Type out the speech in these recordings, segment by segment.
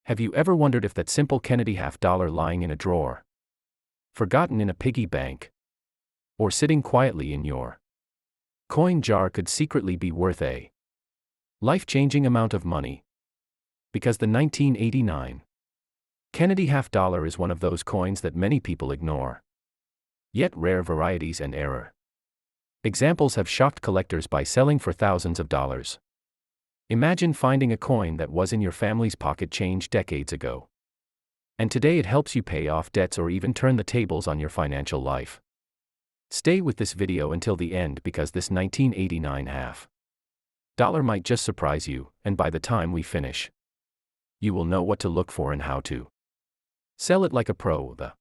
Have you ever wondered if that simple Kennedy half-dollar lying in a drawer, forgotten in a piggy bank, or sitting quietly in your coin jar could secretly be worth a life-changing amount of money? Because the 1989 Kennedy half-dollar is one of those coins that many people ignore. Yet rare varieties and error examples have shocked collectors by selling for thousands of dollars. Imagine finding a coin that was in your family's pocket change decades ago, and today it helps you pay off debts or even turn the tables on your financial life. Stay with this video until the end because this 1989 half-dollar might just surprise you, and by the time we finish, you will know what to look for and how to sell it like a pro. The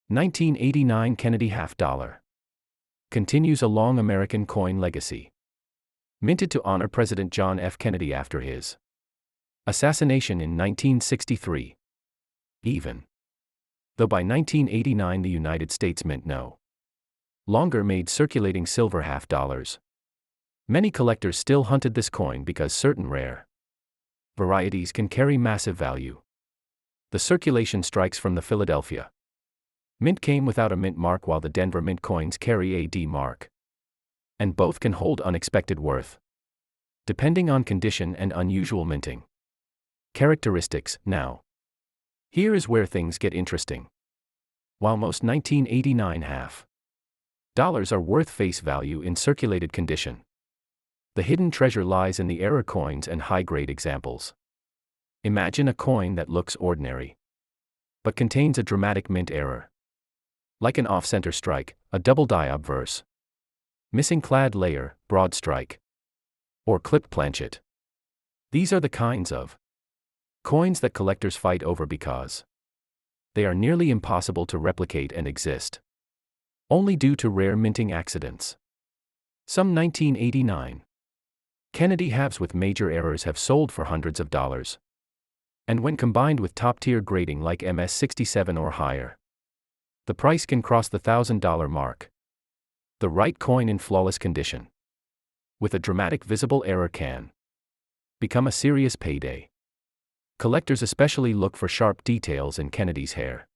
1989 Kennedy half-dollar continues a long American coin legacy. Minted to honor President John F. Kennedy after his assassination in 1963. Even though by 1989 the United States Mint no longer made circulating silver half-dollars, many collectors still hunted this coin because certain rare varieties can carry massive value. The circulation strikes from the Philadelphia Mint came without a mint mark, while the Denver Mint coins carry a D mark, and both can hold unexpected worth, depending on condition and unusual minting characteristics. Now, here is where things get interesting. While most 1989 half-dollars are worth face value in circulated condition, the hidden treasure lies in the error coins and high-grade examples. Imagine a coin that looks ordinary, but contains a dramatic mint error, like an off-center strike, a double die obverse, missing clad layer, broad strike, or clipped planchet. These are the kinds of coins that collectors fight over because they are nearly impossible to replicate and exist only due to rare minting accidents. Some 1989 Kennedy halves with major errors have sold for hundreds of dollars, and when combined with top-tier grading like MS-67 or higher, the price can cross the $1,000 mark. The right coin in flawless condition, with a dramatic visible error, can become a serious payday. Collectors especially look for sharp details in Kennedy's hair,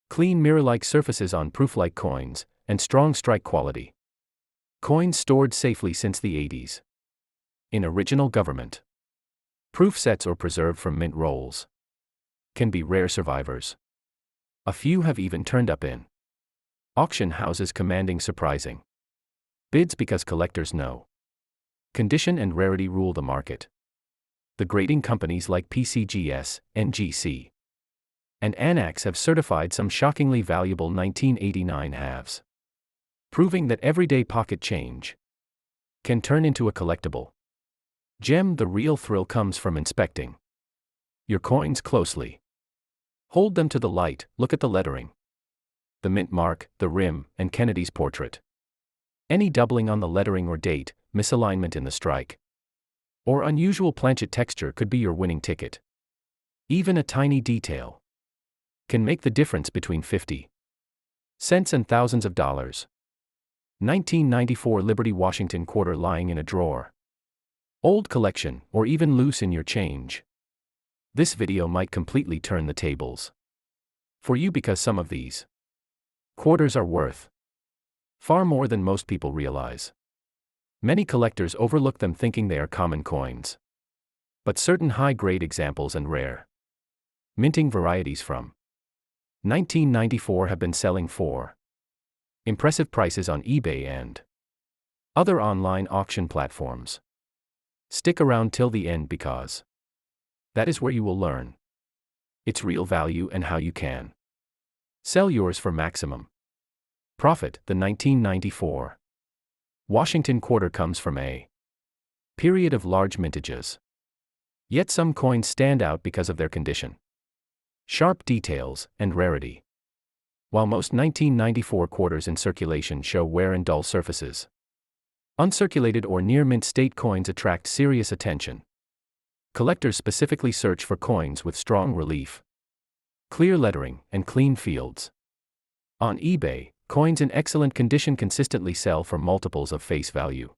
clean mirror-like surfaces on proof-like coins, and strong strike quality. Coins stored safely since the 80s in original government proof sets or preserved from mint rolls can be rare survivors. A few have even turned up in auction houses commanding surprising bids because collectors know condition and rarity rule the market. The grading companies like PCGS, NGC, and Anax have certified some shockingly valuable 1989 halves, proving that everyday pocket change can turn into a collectible gem. The real thrill comes from inspecting your coins closely. Hold them to the light, look at the lettering, the mint mark, the rim, and Kennedy's portrait. Any doubling on the lettering or date, misalignment in the strike, or unusual planchet texture could be your winning ticket. Even a tiny detail can make the difference between 50 cents and thousands of dollars. 1994 Liberty Washington quarter lying in a drawer, old collection, or even loose in your change. This video might completely turn the tables for you because some of these quarters are worth far more than most people realize. Many collectors overlook them thinking they are common coins, but certain high-grade examples and rare minting varieties from 1994 have been selling for impressive prices on eBay and other online auction platforms. Stick around till the end because that is where you will learn its real value and how you can sell yours for maximum profit. The 1994 Washington quarter comes from a period of large mintages. Yet some coins stand out because of their condition, sharp details, and rarity. While most 1994 quarters in circulation show wear and dull surfaces, uncirculated or near mint state coins attract serious attention. Collectors specifically search for coins with strong relief, clear lettering, and clean fields. On eBay, coins in excellent condition consistently sell for multiples of face value,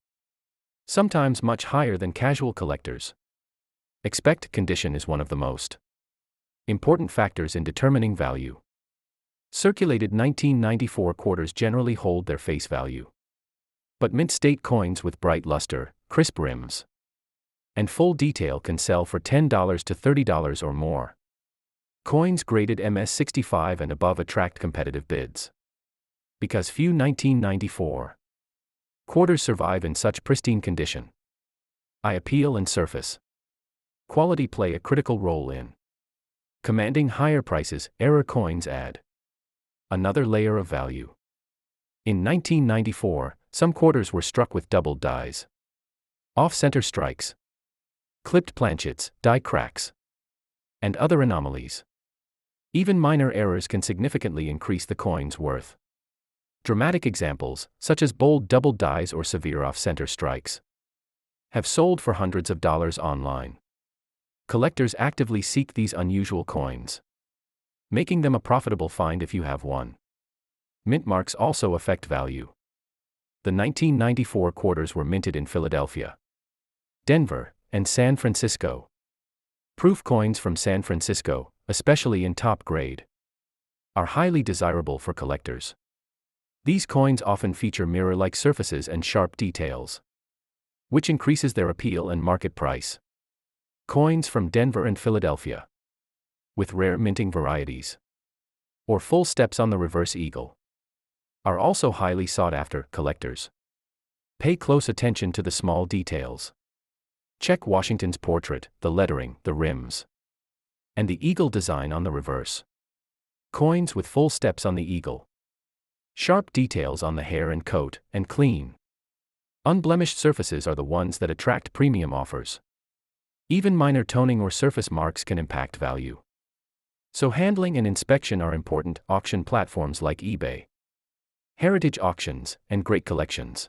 sometimes much higher than casual collectors expect. Condition is one of the most Important factors in determining value. Circulated 1994 quarters generally hold their face value. But mint state coins with bright luster, crisp rims, and full detail can sell for $10 to $30 or more. Coins graded MS65 and above attract competitive bids. Because few 1994 quarters survive in such pristine condition. Eye appeal and surface quality play a critical role in commanding higher prices. Error coins add another layer of value. In 1994, some quarters were struck with doubled dies, off-center strikes, clipped planchets, die cracks, and other anomalies. Even minor errors can significantly increase the coin's worth. Dramatic examples, such as bold doubled dies or severe off-center strikes, have sold for hundreds of dollars online. Collectors actively seek these unusual coins, making them a profitable find if you have one. Mint marks also affect value. The 1994 quarters were minted in Philadelphia, Denver, and San Francisco. Proof coins from San Francisco, especially in top grade, are highly desirable for collectors. These coins often feature mirror-like surfaces and sharp details, which increases their appeal and market price. Coins from Denver and Philadelphia, with rare minting varieties, or full steps on the reverse eagle, are also highly sought after. Collectors pay close attention to the small details. Check Washington's portrait, the lettering, the rims, and the eagle design on the reverse. Coins with full steps on the eagle, sharp details on the hair and coat, and clean, unblemished surfaces are the ones that attract premium offers. Even minor toning or surface marks can impact value, so handling and inspection are important. Auction platforms like eBay, heritage auctions, and great collections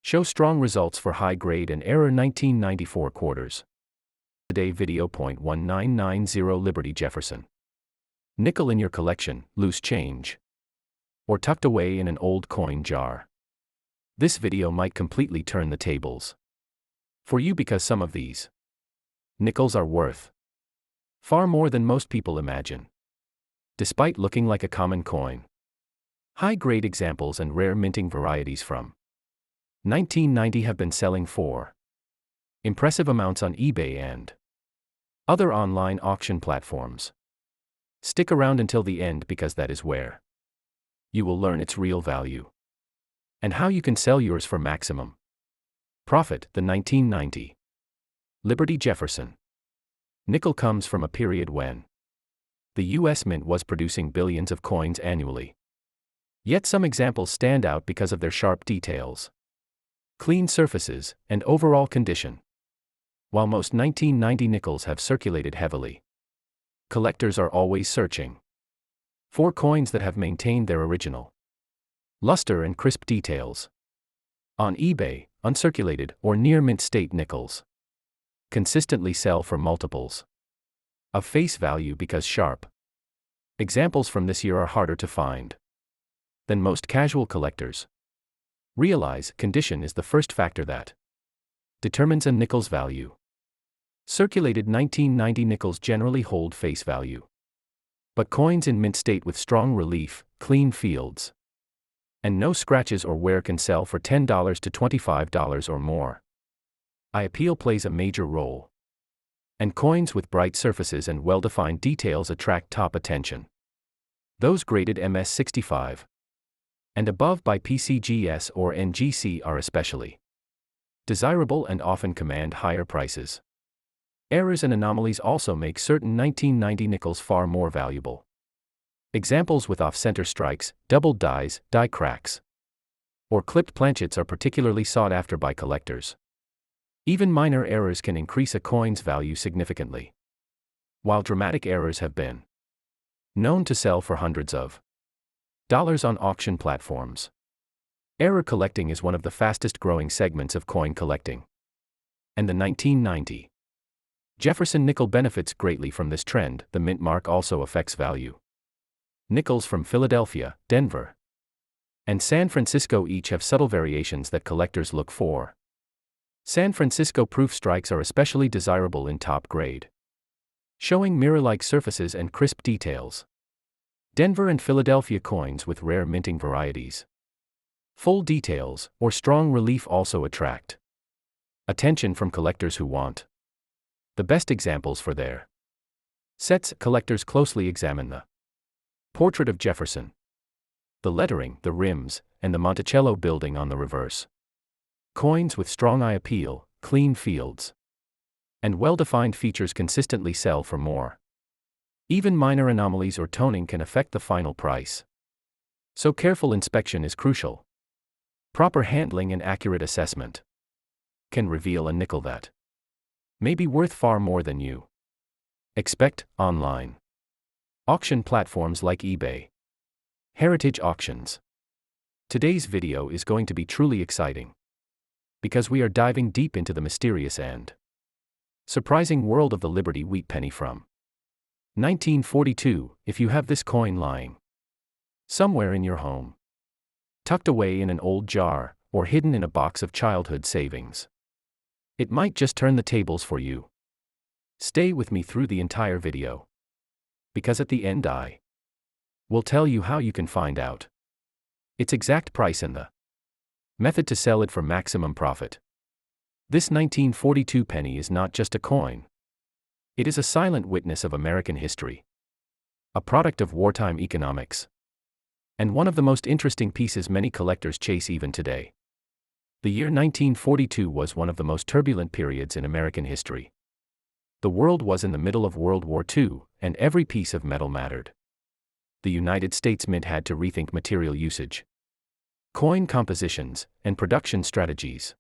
show strong results for high-grade and error 1994 quarters. Today video. 1990 Liberty Jefferson nickel in your collection, loose change, or tucked away in an old coin jar. This video might completely turn the tables for you because some of these nickels are worth far more than most people imagine, despite looking like a common coin. High-grade examples and rare minting varieties from 1990 have been selling for impressive amounts on eBay and other online auction platforms. Stick around until the end because that is where you will learn its real value and how you can sell yours for maximum profit. The 1990 Liberty Jefferson nickel comes from a period when the U.S. Mint was producing billions of coins annually. Yet some examples stand out because of their sharp details, clean surfaces, and overall condition. While most 1990 nickels have circulated heavily, collectors are always searching for coins that have maintained their original luster and crisp details. On eBay, uncirculated or near mint state nickels consistently sell for multiples of face value because sharp examples from this year are harder to find than most casual collectors realize. Condition is the first factor that determines a nickel's value. Circulated 1990 nickels generally hold face value, but coins in mint state with strong relief, clean fields, and no scratches or wear can sell for $10 to $25 or more. Eye appeal plays a major role, and coins with bright surfaces and well-defined details attract top attention. Those graded MS65 and above by PCGS or NGC are especially desirable and often command higher prices. Errors and anomalies also make certain 1990 nickels far more valuable. Examples with off-center strikes, doubled dies, die cracks, or clipped planchets are particularly sought after by collectors. Even minor errors can increase a coin's value significantly, while dramatic errors have been known to sell for hundreds of dollars on auction platforms. Error collecting is one of the fastest-growing segments of coin collecting, and the 1990 Jefferson nickel benefits greatly from this trend. The mint mark also affects value. Nickels from Philadelphia, Denver, and San Francisco each have subtle variations that collectors look for. San Francisco proof strikes are especially desirable in top grade showing mirror-like surfaces and crisp details. Denver and Philadelphia coins with rare minting varieties. Full details or strong relief also attract attention from collectors who want the best examples for their sets. Collectors closely examine the portrait of Jefferson, the lettering, the rims, and the Monticello building on the reverse. Coins with strong eye appeal, clean fields, and well-defined features consistently sell for more. Even minor anomalies or toning can affect the final price. So careful inspection is crucial. Proper handling and accurate assessment can reveal a nickel that may be worth far more than you expect. Online auction platforms like eBay, heritage auctions. Today's video is going to be truly exciting, because we are diving deep into the mysterious and surprising world of the Liberty wheat penny from 1942. If you have this coin lying somewhere in your home, tucked away in an old jar, or hidden in a box of childhood savings, it might just turn the tables for you. Stay with me through the entire video, because at the end I will tell you how you can find out its exact price and the method to sell it for maximum profit. This 1942 penny is not just a coin. It is a silent witness of American history, a product of wartime economics, and one of the most interesting pieces many collectors chase even today. The year 1942 was one of the most turbulent periods in American history. The world was in the middle of World War II, and every piece of metal mattered. The United States Mint had to rethink material usage, coin compositions, and production strategies.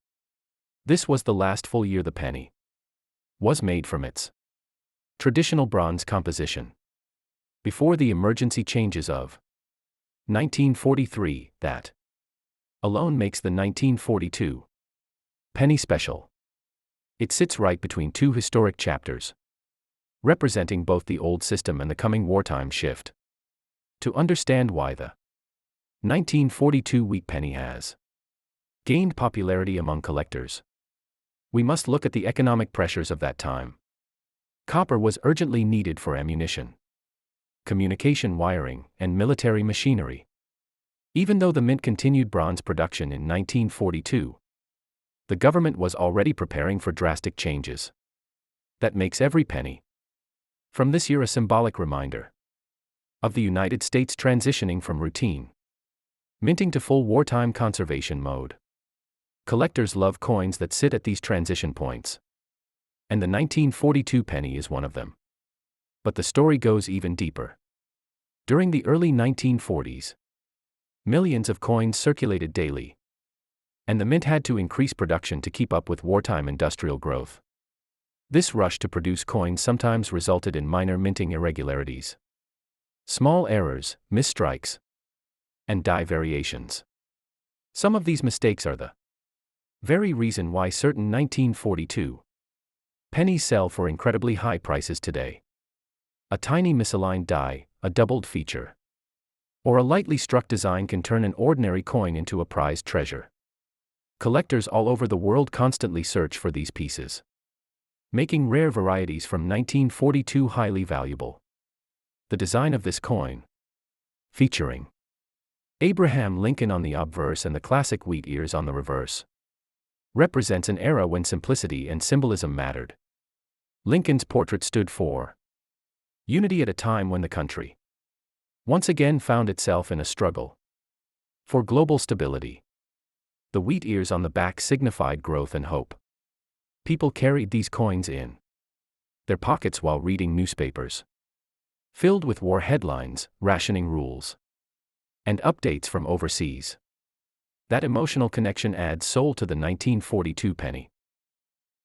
This was the last full year the penny was made from its traditional bronze composition. Before the emergency changes of 1943, that alone makes the 1942 penny special. It sits right between two historic chapters, representing both the old system and the coming wartime shift. To understand why the 1942 wheat penny has gained popularity among collectors, we must look at the economic pressures of that time. Copper was urgently needed for ammunition, communication wiring, and military machinery. Even though the mint continued bronze production in 1942, the government was already preparing for drastic changes. That makes every penny from this year a symbolic reminder of the United States transitioning from routine minting to full wartime conservation mode. Collectors love coins that sit at these transition points, and the 1942 penny is one of them. But the story goes even deeper. During the early 1940s, millions of coins circulated daily, and the mint had to increase production to keep up with wartime industrial growth. This rush to produce coins sometimes resulted in minor minting irregularities, small errors, misstrikes, and die variations. Some of these mistakes are the very reason why certain 1942 pennies sell for incredibly high prices today. A tiny misaligned die, a doubled feature, or a lightly struck design can turn an ordinary coin into a prized treasure. Collectors all over the world constantly search for these pieces, making rare varieties from 1942 highly valuable. The design of this coin, featuring Abraham Lincoln on the obverse and the classic wheat ears on the reverse, represents an era when simplicity and symbolism mattered. Lincoln's portrait stood for unity at a time when the country once again found itself in a struggle for global stability. The wheat ears on the back signified growth and hope. People carried these coins in their pockets while reading newspapers filled with war headlines, rationing rules, and updates from overseas. That emotional connection adds soul to the 1942 penny.